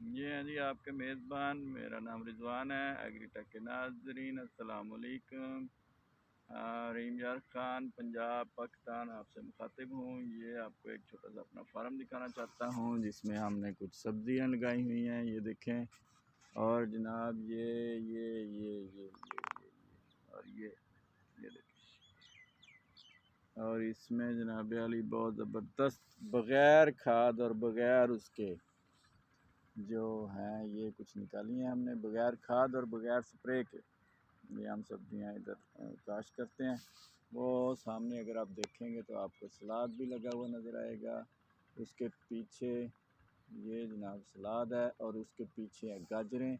ये हैं जी आपके मेज़बान। मेरा नाम रिजवान है। एग्रीटेक के नाजरीन अस्सलाम वालेकुम। रहीम यार खान, पंजाब पाकिस्तान आपसे मुखातिब हूँ। ये आपको एक छोटा सा अपना फार्म दिखाना चाहता हूँ जिसमें हमने कुछ सब्जियाँ लगाई हुई हैं, ये देखें। और जनाब ये देखें। और इसमें जनाब अली बहुत ज़बरदस्त बग़ैर खाद और बग़ैर उसके जो हैं ये कुछ निकाली हैं हमने बग़ैर खाद और बग़ैर स्प्रे के। ये हम सब्जियां इधर काश्त करते हैं। वो सामने अगर आप देखेंगे तो आपको सलाद भी लगा हुआ नज़र आएगा। उसके पीछे ये जनाब सलाद है और उसके पीछे है गाजरें।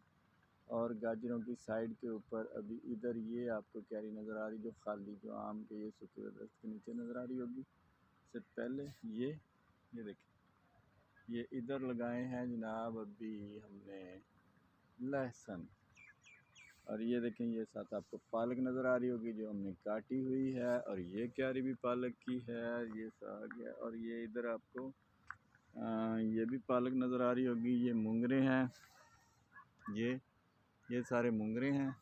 और गाजरों की साइड के ऊपर अभी इधर ये आपको क्यारी नज़र आ रही जो खाली जो आम के ये सूखे हुए दरख्त के नीचे नज़र आ रही होगी। इससे पहले ये देखें, ये इधर लगाए हैं जनाब अभी हमने लहसुन। और ये देखें, ये साथ आपको पालक नज़र आ रही होगी जो हमने काटी हुई है। और ये क्यारी भी पालक की है, ये साग है। और ये इधर आपको ये भी पालक नज़र आ रही होगी। ये मूंगरे हैं, ये सारे मूंगरे हैं।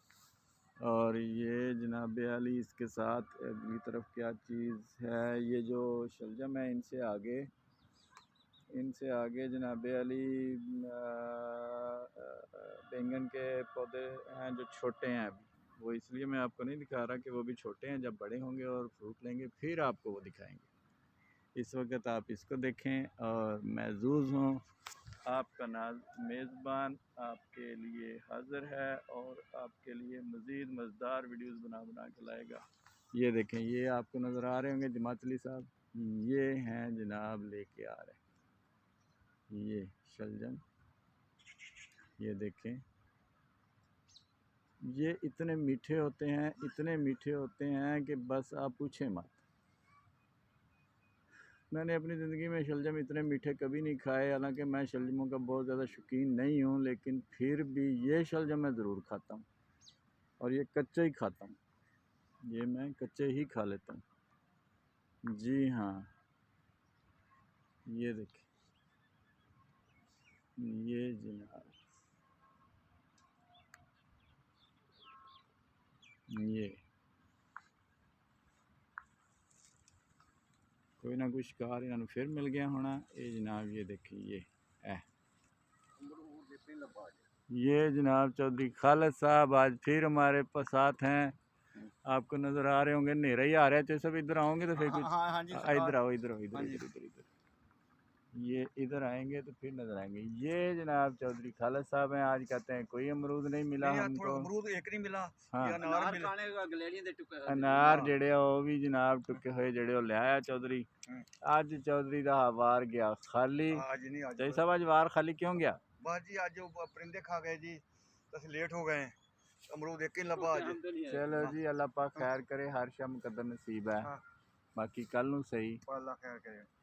और ये जनाब अली इसके साथ अगली तरफ क्या चीज़ है, ये जो शलजम है इनसे आगे जनाब अली बैंगन के पौधे हैं जो छोटे हैं अभी। वो इसलिए मैं आपको नहीं दिखा रहा कि वो भी छोटे हैं, जब बड़े होंगे और फ्रूट लेंगे फिर आपको वो दिखाएंगे। इस वक्त आप इसको देखें। और महजूज़ हूँ, आपका मेज़बान आपके लिए हाज़िर है और आपके लिए मज़ीद मज़ेदार वीडियोज़ बना बना के लाएगा। ये देखें, ये आपको नज़र आ रहे होंगे जमातली साहब, ये हैं जनाब लेके आ रहे हैं ये शलजम। ये देखें, ये इतने मीठे होते हैं कि बस आप पूछें मत। मैंने अपनी ज़िंदगी में शलजम इतने मीठे कभी नहीं खाए। हालांकि मैं शलजमों का बहुत ज़्यादा शौकीन नहीं हूँ, लेकिन फिर भी ये शलजम मैं ज़रूर खाता हूँ। और ये कच्चे ही खाता हूँ, ये मैं कच्चे ही खा लेता हूँ। जी हाँ, ये देखें, ये जनाब ये कोई ना कोई शिकार इन्होंने फिर मिल गया होना। ये जनाब ये देखिए, ये जनाब चौधरी खालिद साहब आज फिर हमारे साथ हैं। आपको नज़र आ रहे होंगे, अंधेरा ही आ रहा है। तो सब इधर आओगे तो फिर कुछ इधर आओ, इधर ये इधर आएंगे तो फिर नज़र आएंगे। ये जनाब चौधरी खालिद साहब हैं। आज कहते हैं कोई अमरूद नहीं मिला हमको। अमरूद एक नहीं मिला। हाँ, अनार अनार जेड़े वो भी जनाब टुके हुए जेड़े वो लिया चौधरी। आज चौधरी का वार गया खाली। आज नहीं, आज चौधरी साहब आज वार खाली क्यों गया? बस जी आज जो परिंदे खा गए जी, बस लेट हो गए। अमरूद एक ही लबा आज। चलो जी, अल्लाह पाक खैर करे, हर शम मुकद्दर नसीब है। हाँ, बाकी कल नू सही। अल्लाह खैर करे।